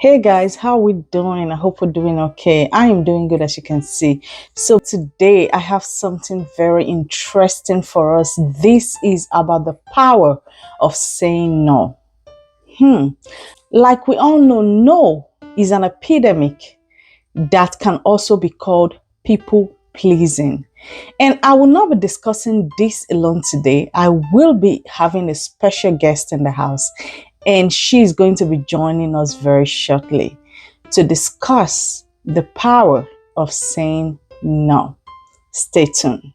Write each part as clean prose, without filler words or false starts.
Hey guys, how we doing? I hope we're doing okay. I am doing good as you can see. So today I have something very interesting for us. This is about the power of saying no. Hmm. Like we all know, no is an epidemic that can also be called people pleasing. And I will not be discussing this alone today. I will be having a special guest in the house, and she's going to be joining us very shortly to discuss the power of saying no. Stay tuned.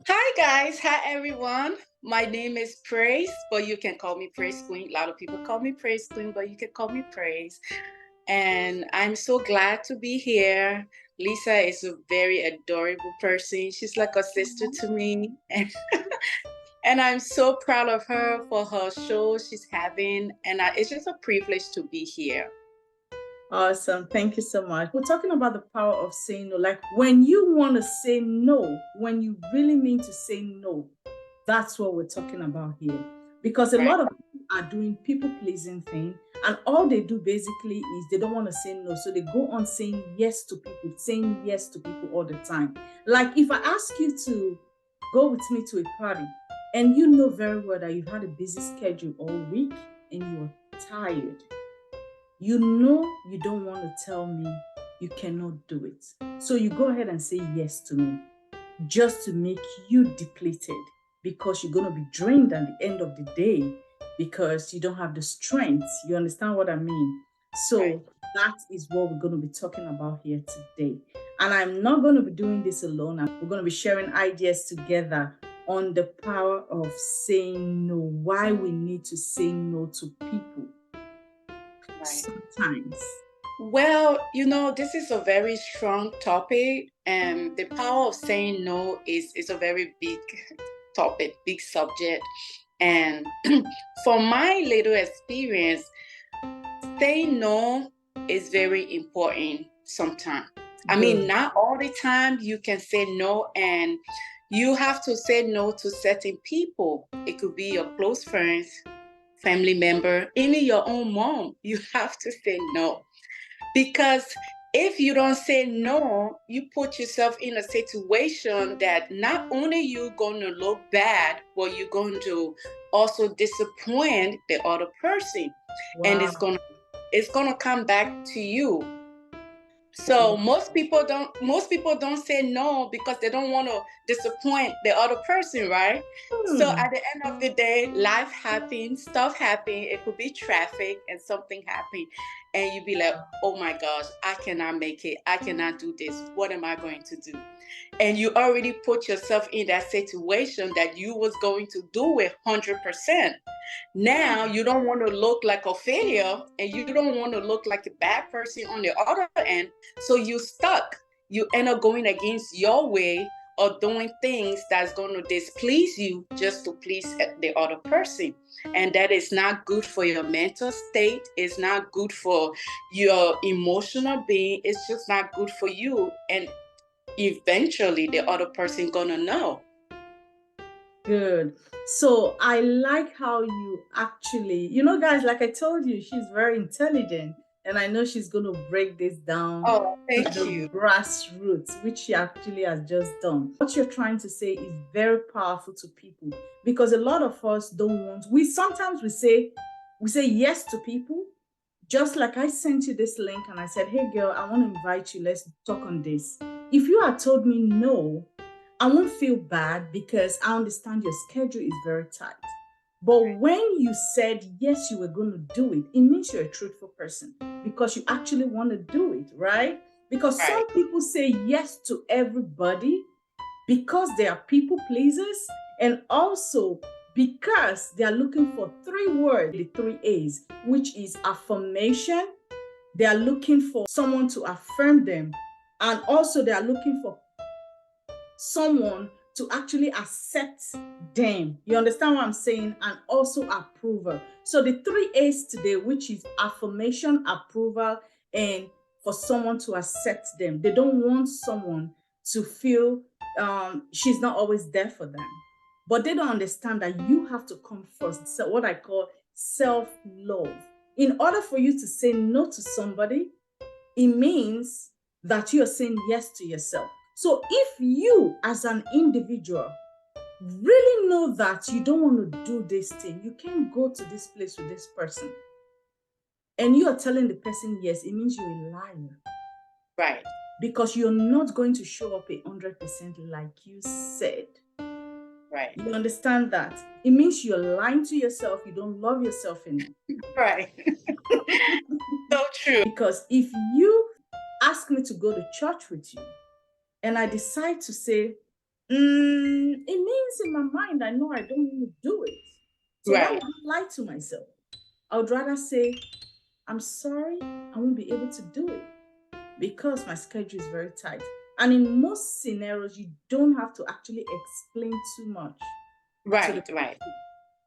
Hi guys, hi everyone. My name is Praise, but you can call me Praise Queen. A lot of people call me Praise Queen, but you can call me Praise. And I'm so glad to be here. Lisa is a very adorable person. She's like a sister to me. And I'm so proud of her for her show she's having. And it's just a privilege to be here. Awesome. Thank you so much. We're talking about the power of saying no. Like when you want to say no, when you really mean to say no, that's what we're talking about here. Because a Right. lot of people are doing people pleasing thing, and all they do basically is they don't want to say no. So they go on saying yes to people, saying yes to people all the time. Like if I ask you to go with me to a party, and you know very well that you've had a busy schedule all week and you're tired, you know you don't want to tell me you cannot do it. So you go ahead and say yes to me just to make you depleted because you're going to be drained at the end of the day because you don't have the strength. You understand what I mean? Right. So that is what we're going to be talking about here today. And I'm not going to be doing this alone. We're going to be sharing ideas together on the power of saying no, why we need to say no to people Right. sometimes. Well, this is a very strong topic, and the power of saying no is a very big topic, big subject. And from my little experience, saying no is very important sometimes. I mean, Good. not all the time you can say no, and you have to say no to certain people. It could be your close friends, family member, even your own mom. You have to say no. Because if you don't say no, you put yourself in a situation that not only you're going to look bad, but you're going to also disappoint the other person. And Wow. it's gonna come back to you. So most people don't say no because they don't want to disappoint the other person, right? So Hmm. at the end of the day, life happens, stuff happens. It could be traffic and something happen, and you be like, "Oh my gosh, I cannot make it. I cannot do this. What am I going to do?" And you already put yourself in that situation that you was going to do it 100%. Now you don't want to look like a failure, and you don't want to look like a bad person on the other end. So you stuck. You end up going against your way or doing things that's going to displease you just to please the other person. And that is not good for your mental state. It's not good for your emotional being. It's just not good for you. And eventually the other person gonna know. Good. So I like how you actually, guys, like I told you, she's very intelligent. And I know she's going to break this down Oh, to thank the you. grassroots, which she actually has just done. What you're trying to say is very powerful to people because a lot of us don't want, we say yes to people. Just like I sent you this link and I said, hey girl, I want to invite you. Let's talk on this. If you had told me no, I won't feel bad because I understand your schedule is very tight. But when you said yes, you were going to do it, it means you're a truthful person because you actually want to do it, right? Because Right. some people say yes to everybody because they are people pleasers and also because they are looking for three words, the three A's, which is affirmation. They are looking for someone to affirm them. And also, they are looking for someone to actually accept them. You understand what I'm saying? And also approval. So the three A's today, which is affirmation, approval, and for someone to accept them. They don't want someone to feel she's not always there for them. But they don't understand that you have to come first. So what I call self-love. In order for you to say no to somebody, it means that you are saying yes to yourself. So if you as an individual really know that you don't want to do this thing, you can't go to this place with this person, and you are telling the person yes, it means you're a liar. Right. Because you're not going to show up 100% like you said. Right. You understand that? It means you're lying to yourself. You don't love yourself enough. Right. So true. Because if you ask me to go to church with you and I decide to say, it means in my mind, I know I don't want to do it. So why would I lie to myself? I would rather say, I'm sorry, I won't be able to do it because my schedule is very tight. And in most scenarios, you don't have to actually explain too much. Right.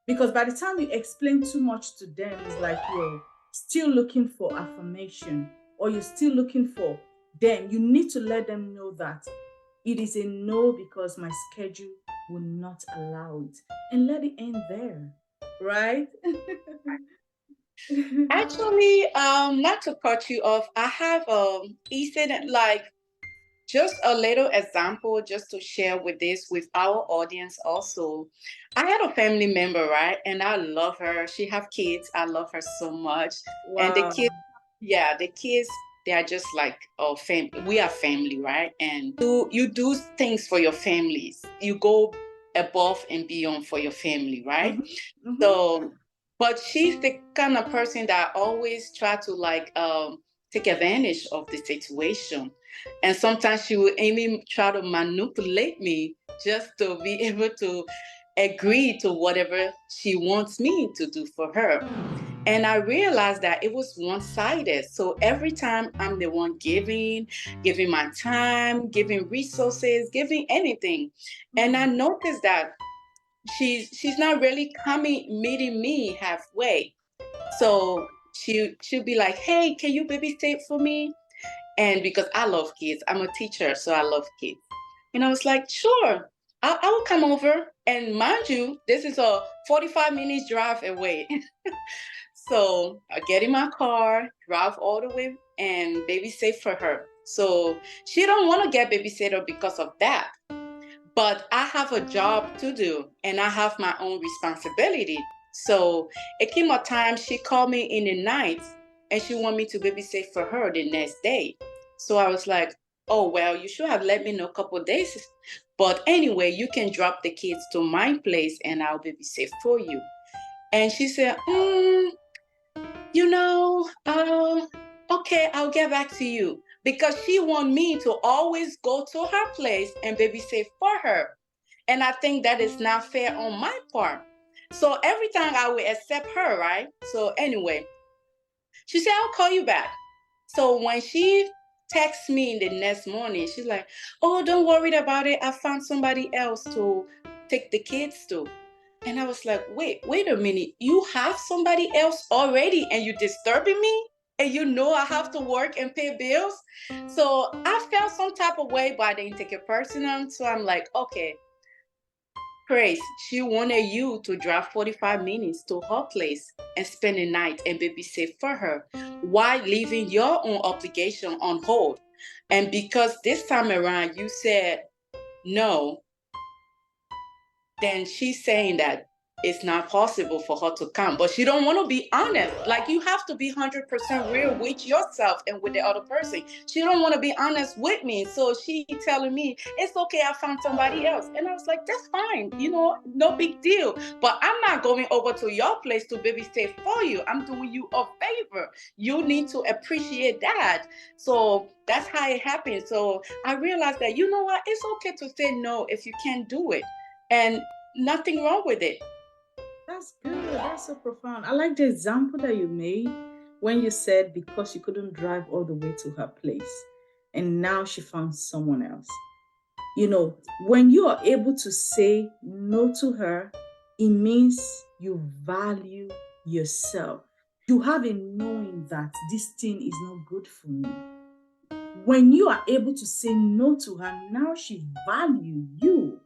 Because by the time you explain too much to them, it's like you're still looking for affirmation, or you're still looking for them. You need to let them know that it is a no because my schedule will not allow it. And let it end there, right? Actually, not to cut you off, I have Ethan, like just a little example just to share with our audience also. I had a family member, right? And I love her. She have kids. I love her so much. Wow. And the kids, they are just like our family. We are family, right? And you do things for your families. You go above and beyond for your family, right? Mm-hmm. So, but she's the kind of person that always try to like take advantage of the situation. And sometimes she will even try to manipulate me just to be able to agree to whatever she wants me to do for her. And I realized that it was one-sided. So every time I'm the one giving my time, giving resources, giving anything. And I noticed that she's not really meeting me halfway. So she'll be like, hey, can you babysit for me? And because I love kids, I'm a teacher, so I love kids. And I was like, sure, I will come over. And mind you, this is a 45 minutes drive away. So I get in my car, drive all the way, and babysit for her. So she don't want to get babysitter because of that. But I have a job to do and I have my own responsibility. So it came a time she called me in the night and she wanted me to babysit for her the next day. So I was like, oh, well, you should have let me know a couple of days. But anyway, you can drop the kids to my place and I'll babysit for you. And she said, okay, I'll get back to you. Because she want me to always go to her place and babysit for her. And I think that is not fair on my part. So every time I will accept her, right? So anyway, she said, I'll call you back. So when she texts me the next morning, she's like, oh, don't worry about it. I found somebody else to take the kids to. And I was like, wait a minute. You have somebody else already and you're disturbing me? And you know I have to work and pay bills? So I felt some type of way, but I didn't take it personal. So I'm like, okay, Grace, she wanted you to drive 45 minutes to her place and spend the night and babysit for her while leaving your own obligation on hold. And because this time around you said no, then she's saying that it's not possible for her to come. But she don't want to be honest. Like, you have to be 100% real with yourself and with the other person. She don't want to be honest with me. So she telling me, it's okay, I found somebody else. And I was like, that's fine. No big deal. But I'm not going over to your place to babysit for you. I'm doing you a favor. You need to appreciate that. So that's how it happened. So I realized that, you know what? It's okay to say no if you can't do it. And nothing wrong with it. That's good. That's so profound. I like the example that you made when you said because you couldn't drive all the way to her place and now she found someone else. When you are able to say no to her, it means you value yourself. You have a knowing that this thing is not good for me. When you are able to say no to her, now she values you.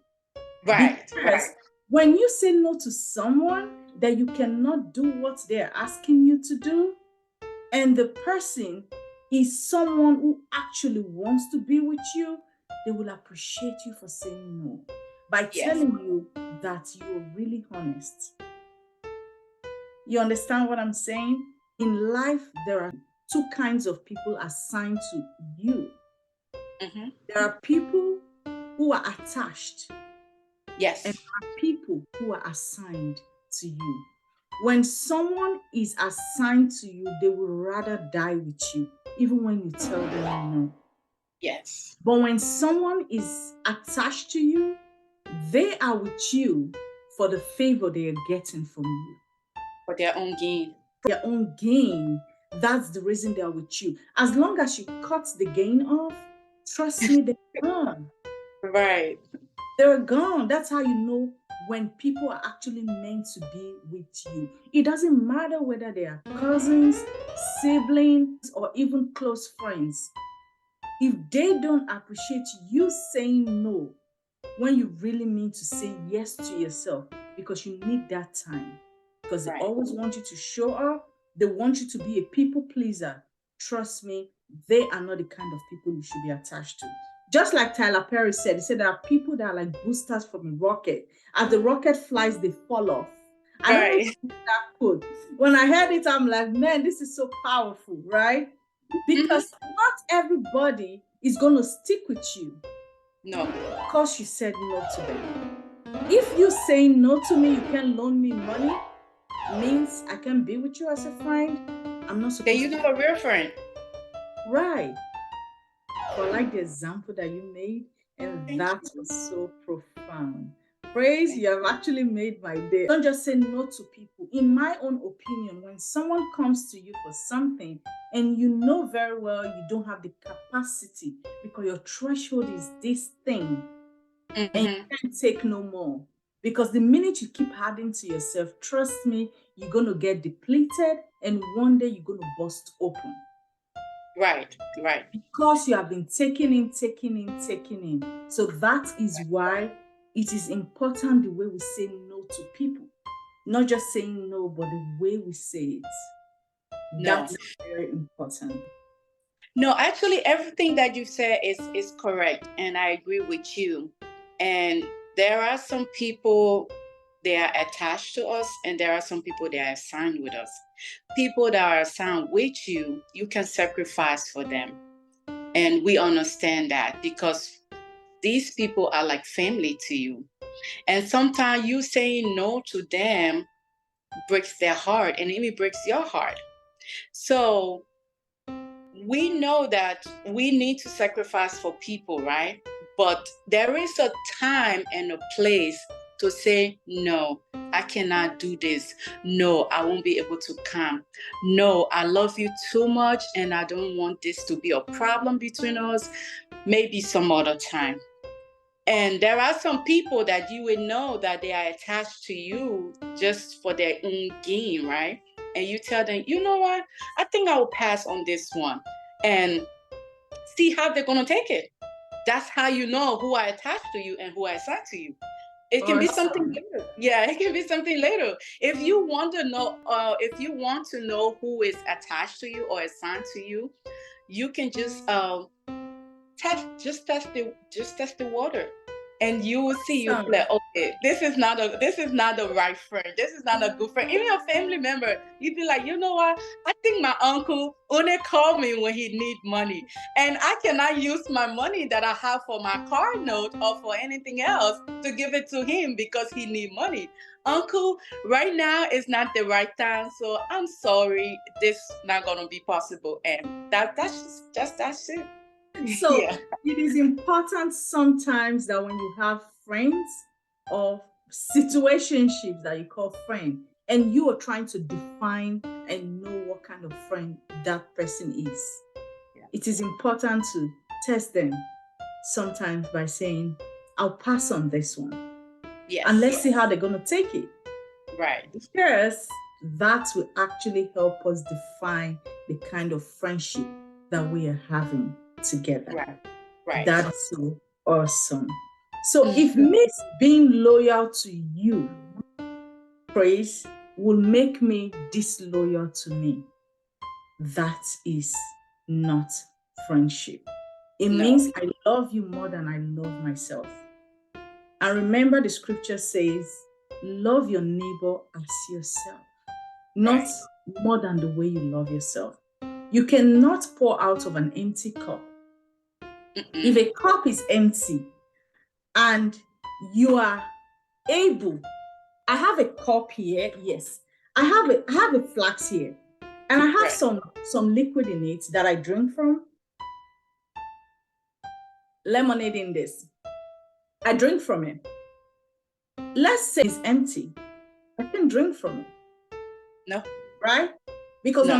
Right. Because when you say no to someone, that you cannot do what they're asking you to do, and the person is someone who actually wants to be with you, they will appreciate you for saying no by Yes. telling you that you're really honest. You understand what I'm saying? In life, there are two kinds of people assigned to you. Mm-hmm. There are people who are attached, Yes. and there are people who are assigned to you. When someone is assigned to you, they will rather die with you, even when you tell them no. Yes. But when someone is attached to you, they are with you for the favor they are getting from you. For their own gain. Their own gain. That's the reason they are with you. As long as you cut the gain off, trust me, they're gone. Right. They're gone. That's how you know when people are actually meant to be with you. It doesn't matter whether they are cousins, siblings, or even close friends. If they don't appreciate you saying no when you really mean to say yes to yourself, because you need that time, because Right. they always want you to show up, they want you to be a people pleaser. Trust me, they are not the kind of people you should be attached to. Just like Tyler Perry said, he said there are people that are like boosters from a rocket. As the rocket flies, they fall off. I don't know if Right. that quote. When I heard it, I'm like, man, this is so powerful, right? Because not everybody is going to stick with you No. because you said no to them. If you say no to me, you can loan me money, means I can be with you as a friend. I'm not Then supposed you're to. not a real friend. Right. But I like the example that you made, and Thank that you. was so profound. Praise, Thank you have actually made my day. Don't just say no to people. In my own opinion, when someone comes to you for something and you know very well you don't have the capacity because your threshold is this thing, and you Mm-hmm. can't take no more. Because the minute you keep adding to yourself, trust me, you're going to get depleted, and one day you're going to bust open. Right. Right. Because you have been taking in. So that is why it is important the way we say no to people. Not just saying no, but the way we say it. No. That's very important. No, actually, everything that you said is correct, and I agree with you. And there are some people, they are attached to us, and there are some people that are assigned with us. People that are assigned with you, you can sacrifice for them, and we understand that because these people are like family to you. And sometimes you saying no to them breaks their heart, and even breaks your heart. So we know that we need to sacrifice for people, right? But there is a time and a place to say, no, I cannot do this. No, I won't be able to come. No, I love you too much and I don't want this to be a problem between us. Maybe some other time. And there are some people that you would know that they are attached to you just for their own gain, right? And you tell them, you know what? I think I will pass on this one and see how they're going to take it. That's how you know who are attached to you and who are assigned to you. It can be something Awesome. later. Yeah, it can be something later. If you want to know who is attached to you or assigned to you, you can just test the water, and you will see. You'll be like, okay, this is not the right friend. This is not a good friend. Even your family member, you'd be like, you know what? I think my uncle only called me when he need money, and I cannot use my money that I have for my car note or for anything else to give it to him because he need money. Uncle, right now is not the right time, so I'm sorry. This not gonna be possible, and that's it. So Yeah. it is important sometimes that when you have friends or situationships that you call friend, and you are trying to define and know what kind of friend that person is, it is important to test them sometimes by saying, I'll pass on this one. Yes. And let's see how they're going to take it. Right. Because that will actually help us define the kind of friendship that we are having together. Right. That's so awesome. So if Miss being loyal to you, Praise, will make me disloyal to me, that is not friendship. It No. means I love you more than I love myself. And remember, the scripture says, love your neighbor as yourself, not Right. more than the way you love yourself. You cannot pour out of an empty cup. If a cup is empty and you are able, I have a cup here, yes. I have a flask here, and I have Right. some liquid in it that I drink from. Lemonade in this. I drink from it. Let's say it's empty. I can drink from it. No. Right? Because No.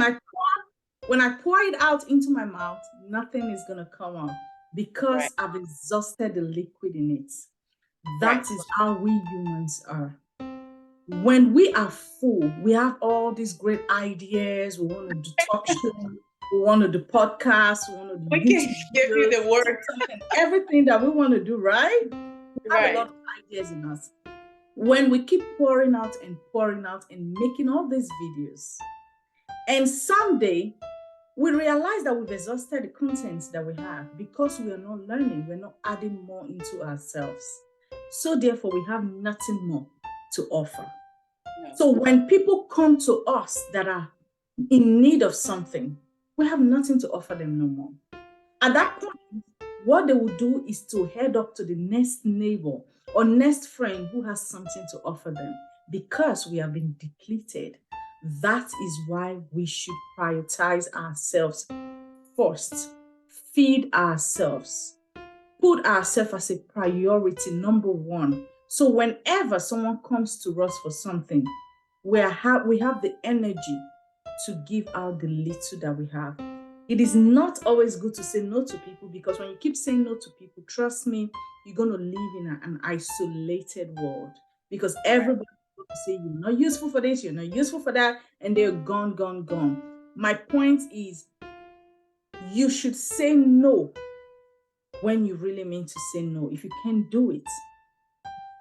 when I pour it out into my mouth, nothing is gonna come out because Right. I've exhausted the liquid in it. That Right. is how we humans are. When we are full, we have all these great ideas. We want to do talk show, we want to do podcasts, we want to do We YouTube can give you videos, the word. everything that we want to do, right? We have a lot of ideas in us. When we keep pouring out and making all these videos, and someday we realize that we've exhausted the contents that we have because we are not learning, we're not adding more into ourselves. So therefore, we have nothing more to offer. No. So when people come to us that are in need of something, we have nothing to offer them no more. At that point, what they will do is to head up to the next neighbor or next friend who has something to offer them because we have been depleted. That is why we should prioritize ourselves first, feed ourselves, put ourselves as a priority, number one. So whenever someone comes to us for something, we have the energy to give out the little that we have. It is not always good to say no to people, because when you keep saying no to people, trust me, you're going to live in an isolated world, because everybody will say you're not useful for this, you're not useful for that, and they're gone, gone, gone. My point is, you should say no when you really mean to say no. If you can't do it,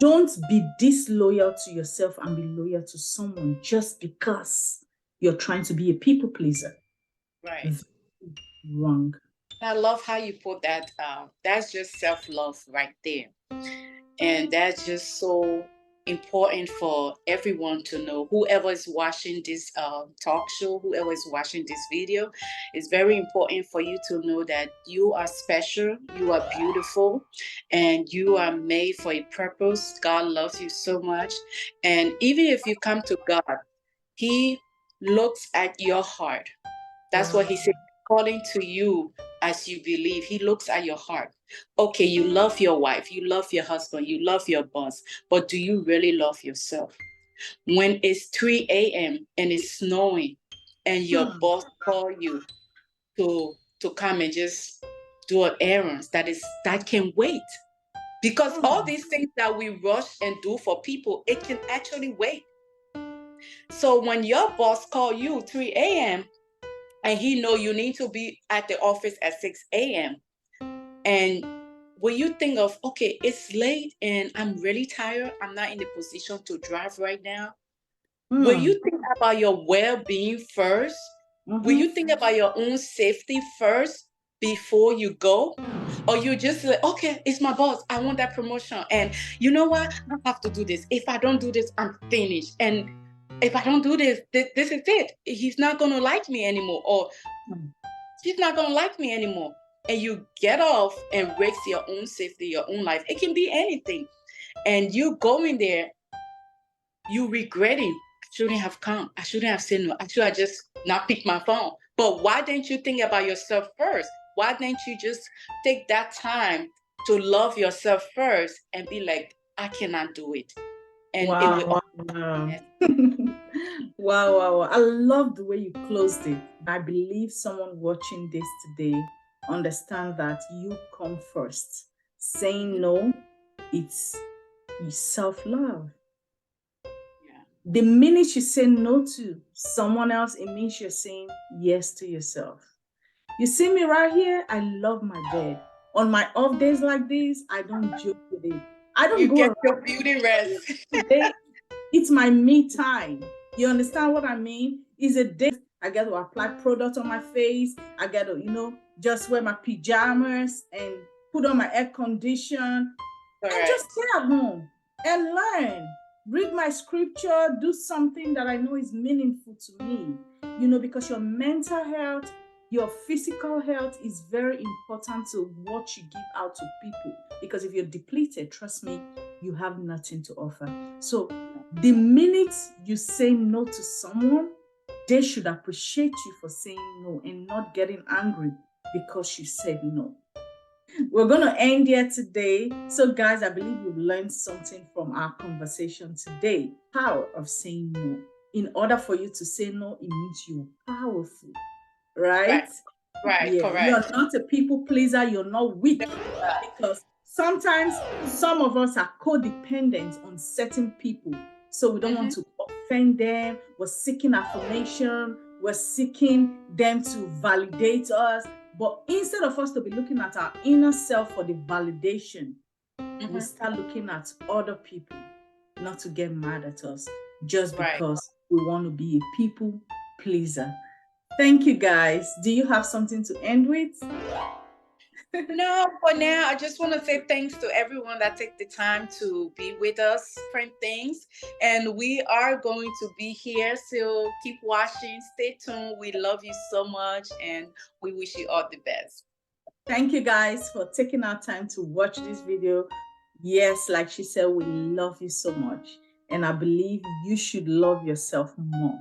don't be disloyal to yourself and be loyal to someone just because you're trying to be a people pleaser. Right. Wrong. I love how you put that. That's just self-love right there. And that's just so important for everyone to know. Whoever is watching this talk show, whoever is watching this video, it's very important for you to know that you are special, you are beautiful, and you are made for a purpose. God loves you so much. And even if you come to God, He looks at your heart. That's what He said, according to you as you believe. He looks at your heart. Okay, you love your wife, you love your husband, you love your boss, but do you really love yourself? When it's 3 a.m. and it's snowing and your boss call you to come and just do an errand, that can wait. Because all these things that we rush and do for people, it can actually wait. So when your boss call you 3 a.m. and he know you need to be at the office at 6 a.m. and when you think of, okay, it's late and I'm really tired, I'm not in the position to drive right now. Will you think about your well-being first? Will you think about your own safety first before you go? Or you just like, okay, it's my boss, I want that promotion, and you know what, I have to do this. If I don't do this, I'm finished. And if I don't do this, this is it. He's not going to like me anymore, or she's not going to like me anymore. And you get off and risk your own safety, your own life. It can be anything. And you going there, you regretting, I shouldn't have come. I shouldn't have said no. I should have just not picked my phone. But why didn't you think about yourself first? Why didn't you just take that time to love yourself first and be like, I cannot do it? And wow, it will. wow. Wow. I love the way you closed it. I believe someone watching this today understand that you come first. Saying no, it's self-love. Yeah. The minute you say no to someone else, it means you're saying yes to yourself. You see me right here? I love my bed. On my off days like this, I don't joke with it. I don't You go get around your beauty rest. today. It's my me time. You understand what I mean? It's a day I get to apply product on my face. I get to, just wear my pajamas and put on my air condition and just stay at home and learn. Read my scripture, do something that I know is meaningful to me, because your mental health, your physical health is very important to what you give out to people. Because if you're depleted, trust me, you have nothing to offer. So the minute you say no to someone, they should appreciate you for saying no and not getting angry because you said no. We're going to end here today. So, guys, I believe you've learned something from our conversation today. Power of saying no. In order for you to say no, it means you're powerful, right? Right, yeah, correct. You're not a people pleaser. You're not weak. Because sometimes some of us are codependent on certain people. So we don't want to offend them. We're seeking affirmation. We're seeking them to validate us. But instead of us to be looking at our inner self for the validation, we start looking at other people, not to get mad at us, just because we want to be a people pleaser. Thank you, guys. Do you have something to end with? No, for now, I just want to say thanks to everyone that take the time to be with us, different things. And we are going to be here. So keep watching. Stay tuned. We love you so much. And we wish you all the best. Thank you, guys, for taking our time to watch this video. Yes, like she said, we love you so much. And I believe you should love yourself more.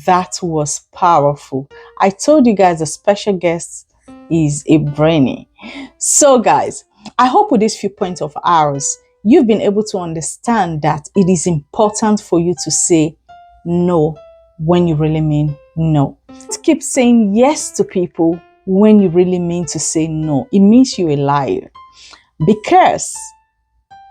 That was powerful. I told you guys a special guest is a brainy. So, guys, I hope with these few points of ours, you've been able to understand that it is important for you to say no when you really mean no. Keep saying yes to people when you really mean to say no. It means you're a liar. Because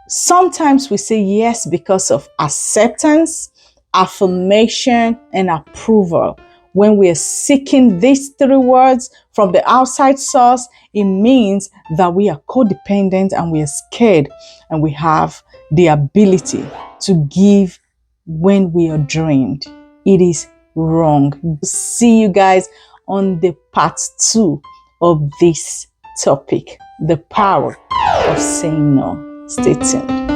sometimes we say yes because of acceptance, affirmation, and approval. When we are seeking these three words from the outside source, it means that we are codependent and we are scared and we have the ability to give when we are drained. It is wrong. See you guys on the part 2 of this topic, the power of saying no. Stay tuned.